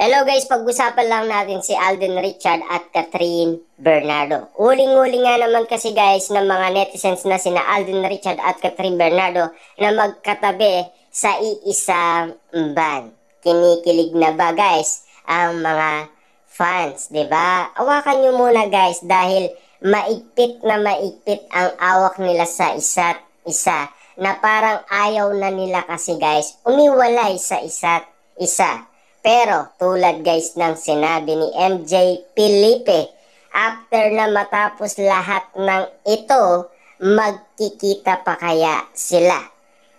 Hello guys, pag-usapan lang natin si Alden Richard at Catherine Bernardo. Uling-uling nga naman kasi guys ng mga netizens na sina Alden Richard at Catherine Bernardo na magkatabi sa iisang band. Kinikilig na ba guys ang mga fans, 'di ba? Awakan nyo muna guys dahil maigpit na maigpit ang awak nila sa isa't isa na parang ayaw na nila kasi guys umiwalay sa isa't isa. Pero tulad guys ng sinabi ni MJ Felipe, after na matapos lahat ng ito, magkikita pa kaya sila?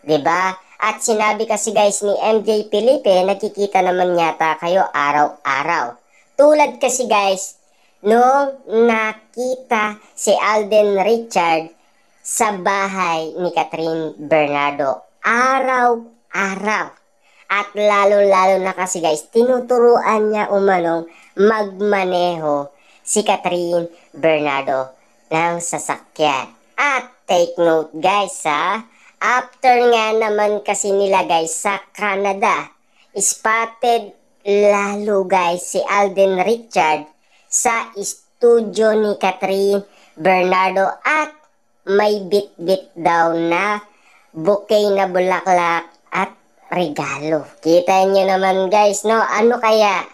'Di ba? At sinabi kasi guys ni MJ Felipe, nakikita naman yata kayo araw-araw. Tulad kasi guys, nung nakita si Alden Richard sa bahay ni Catherine Bernardo, araw-araw. At lalo-lalo na kasi guys, tinuturuan niya umanong magmaneho si Catherine Bernardo ng sasakyan. At take note guys ha, after nga naman kasi nila guys sa Canada, spotted lalo guys si Alden Richard sa studio ni Catherine Bernardo at may bit-bit daw na bouquet na bulaklak at regalo. Kita nyo naman guys, no? Ano kaya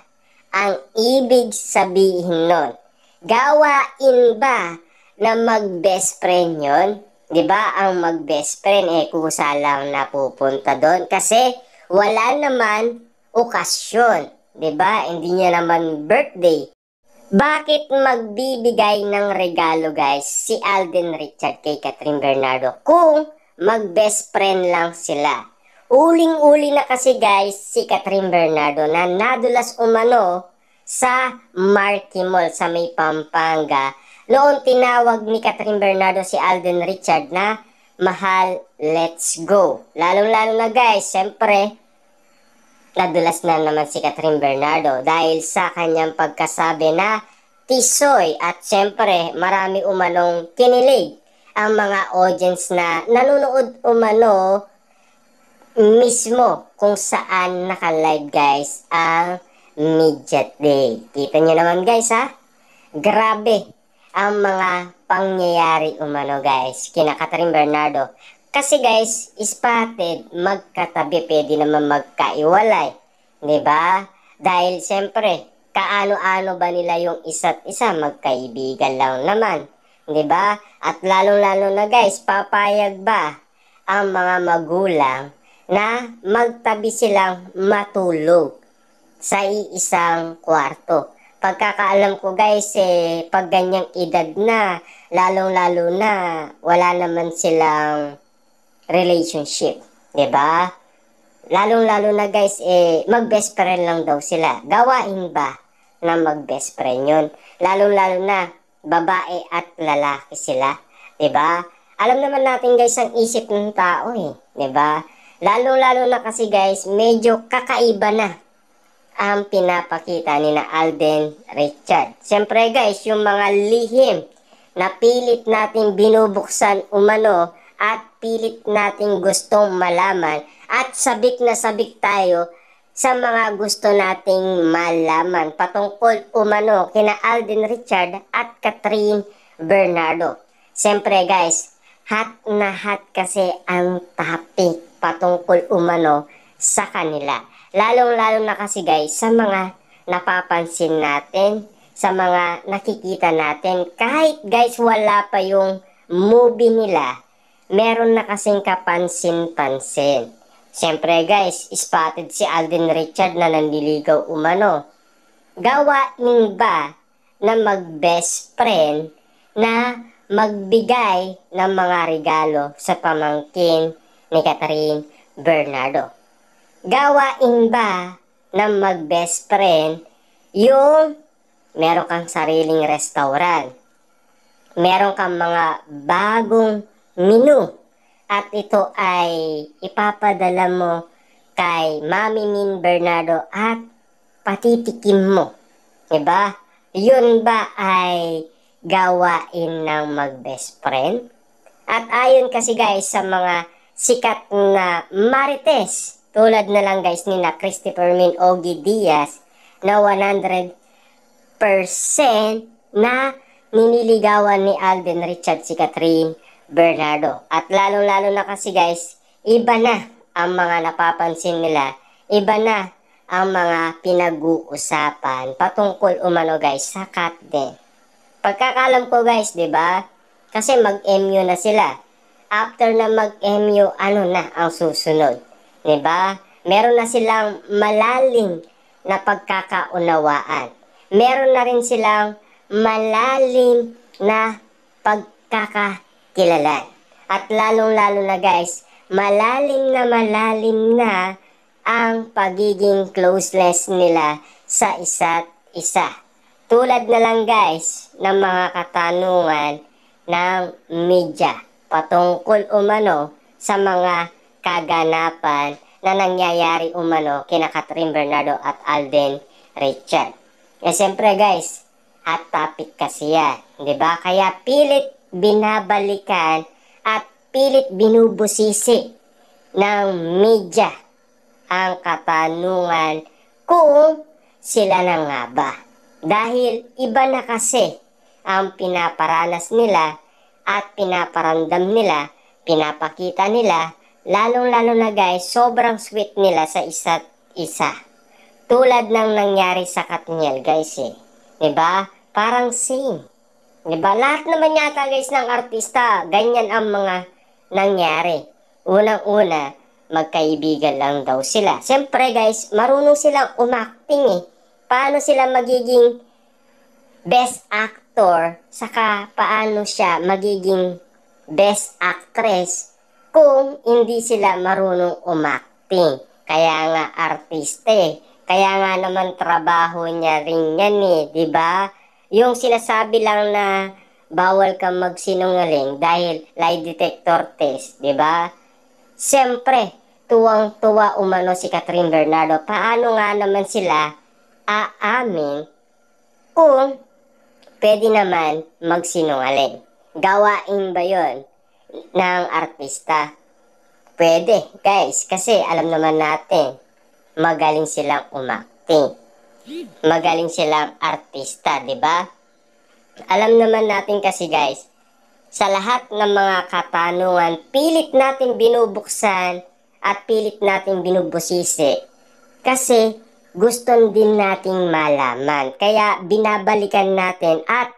ang ibig sabihin nun? Gawain ba na mag-best friend yun? Diba ang mag-best friend, kusa lang napupunta doon. Kasi wala naman okasyon. Diba? Hindi niya naman birthday. Bakit magbibigay ng regalo guys si Alden Richard kay Catherine Bernardo kung mag-best friend lang sila? Uling-uli na kasi guys si Catherine Bernardo na nadulas umano sa Marquee Mall sa may Pampanga. Noon tinawag ni Catherine Bernardo si Alden Richard na mahal, let's go. Lalong-lalo na guys, siyempre, nadulas na naman si Catherine Bernardo dahil sa kanyang pagkasabi na tisoy at siyempre marami umanong kinilig ang mga audience na nanonood umano mismo kung saan naka-live guys ang Midget Day. Kita nyo naman guys ha, grabe ang mga pangyayari umano guys kina Catherine Bernardo. Kasi guys, spotted, magkatabi, pwede naman magkaiwalay. Diba? Dahil siyempre, kaano-ano ba nila yung isa't isa, magkaibigan lang naman. Diba? At lalong-lalo na guys, papayag ba ang mga magulang na magtabi silang matulog sa iisang kwarto? Pagkakaalam ko guys, pag ganyang edad na, lalong-lalo na, wala naman silang relationship, 'di ba? Lalong-lalo na guys, mag-best friend lang daw sila. Gawain ba na mag-best friend yun? Lalong-lalo na, babae at lalaki sila, 'di ba? Alam naman natin guys ang isip ng tao 'di ba? Lalong-lalo na kasi guys, medyo kakaiba na ang pinapakita ni na Alden Richard. Siyempre guys, yung mga lihim na pilit natin binubuksan umano at pilit natin gustong malaman at sabik na sabik tayo sa mga gusto nating malaman patungkol umano kina Alden Richard at Catherine Bernardo. Siyempre guys, hot na hot kasi ang topic patungkol umano sa kanila. Lalong-lalo na kasi guys sa mga napapansin natin, sa mga nakikita natin, kahit guys wala pa yung movie nila, meron na kasing kapansin-pansin. Siyempre guys, spotted si Alden Richard na nandiligaw umano. Gawain ba na mag-best friend na magbigay ng mga regalo sa pamangkin ni Catherine Bernardo? Gawain ba na mag-best friend yung meron kang sariling restaurant, meron kang mga bagong menu, at ito ay ipapadala mo kay Mami Min Bernardo at patitikim mo, diba? Yun ba ay gawain ng mag-best friend? At ayon kasi guys sa mga sikat na marites, tulad na lang guys ni na Christopher Min Ogie Diaz, na 100% na niniligawan ni Alden Richard si Catherine Bernardo. At lalo-lalo na kasi guys, iba na ang mga napapansin nila, iba na ang mga pinag-uusapan patungkol umano guys sa Katden. Pagkakalam ko guys, 'di ba? Kasi mag-MU na sila. After na mag-MU, ano na ang susunod? 'Di ba? Meron na silang malalim na pagkakaunawaan. Meron na rin silang malalim na pagkakakilalan. At lalong-lalo na guys, malalim na ang pagiging closeness nila sa isa't isa. Tulad na lang guys ng mga katanungan ng media patungkol umano sa mga kaganapan na nangyayari umano kina Catherine Bernardo at Alden Richard. Siyempre guys, hot topic kasi yan, 'di ba? Kaya pilit binabalikan at pilit binubusisi ng media ang katanungan kung sila na nga ba. Dahil iba na kasi ang pinaparanas nila at pinaparamdam nila, pinapakita nila, lalong-lalo na guys, sobrang sweet nila sa isa't isa. Tulad ng nangyari sa Katniel guys eh. 'Di ba? Parang same. 'Di ba? Lahat naman yata guys ng artista, ganyan ang mga nangyari. Unang-una, magkaibigan lang daw sila. Siyempre guys, marunong silang umacting eh. Paano sila magiging best actor, saka paano siya magiging best actress kung hindi sila marunong umacting. Kaya nga artista eh. Kaya nga naman trabaho niya rin yan eh, 'di ba? Yung sinasabi lang na bawal kang magsinungaling dahil lie detector test, 'di ba? Siyempre, tuwang-tuwa umano si Catherine Bernardo. Paano nga naman sila aamin kung pwede naman magsinungaling? Gawain ba yon ng artista? Pwede, guys, kasi alam naman natin, magaling silang umacting. Magaling silang artista, 'di ba? Alam naman natin kasi guys, sa lahat ng mga katanungan, pilit natin binubuksan at pilit natin binubusisi. Kasi gusto din nating malaman. Kaya binabalikan natin at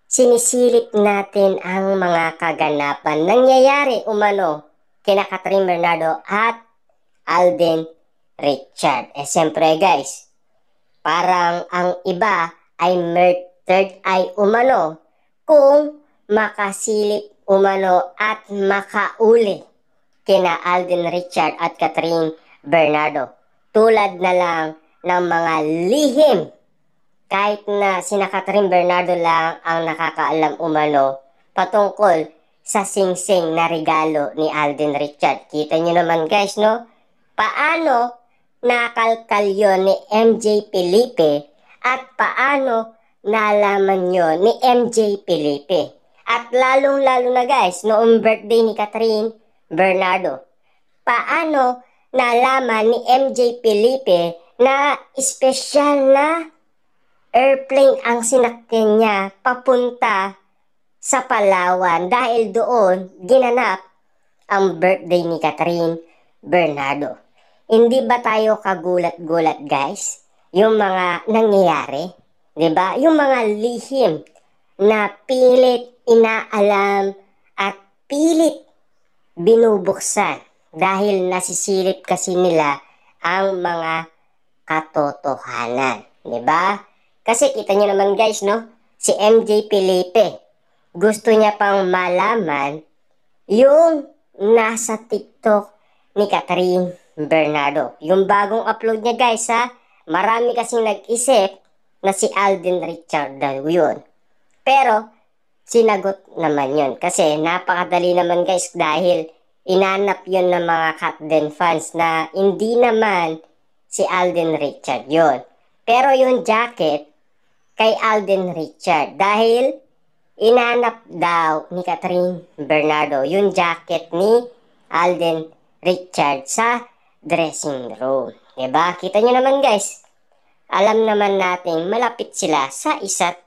sinisilip natin ang mga kaganapan nangyayari umano kina Catherine Bernardo at Alden Richard. Siyempre guys, parang ang iba ay third eye umano kung makasilip umano at makauli kina Alden Richard at Catherine Bernardo. Tulad na lang ng mga lihim, kahit na sina Catherine Bernardo lang ang nakakaalam umano patungkol sa singsing na regalo ni Alden Richard. Kita nyo naman guys, no? Paano nakalkal yun ni MJ Felipe at paano nalaman yun ni MJ Felipe. At lalong-lalo na guys, noong birthday ni Catherine Bernardo, paano nalaman ni MJ Felipe na espesyal na airplane ang sinakyan niya papunta sa Palawan dahil doon ginanap ang birthday ni Catherine Bernardo. Hindi ba tayo kagulat-gulat guys? Yung mga nangyayari, 'di ba? Yung mga lihim na pilit inaalam at pilit binubuksan dahil nasisilip kasi nila ang mga katotohanan, 'di ba? Kasi kita nyo naman guys, no? Si MJ Felipe, gusto niya pang malaman yung nasa TikTok ni Catherine Bernardo. Yung bagong upload niya guys ha, marami kasing nag-isip na si Alden Richard daw yun. Pero, sinagot naman yun. Kasi napakadali naman guys dahil inanap yun ng mga Katden fans na hindi naman si Alden Richard yun. Pero yung jacket, kay Alden Richard dahil inanap daw ni Catherine Bernardo yung jacket ni Alden Richard sa dressing room. Diba? Kita nyo naman guys, alam naman nating malapit sila sa isa't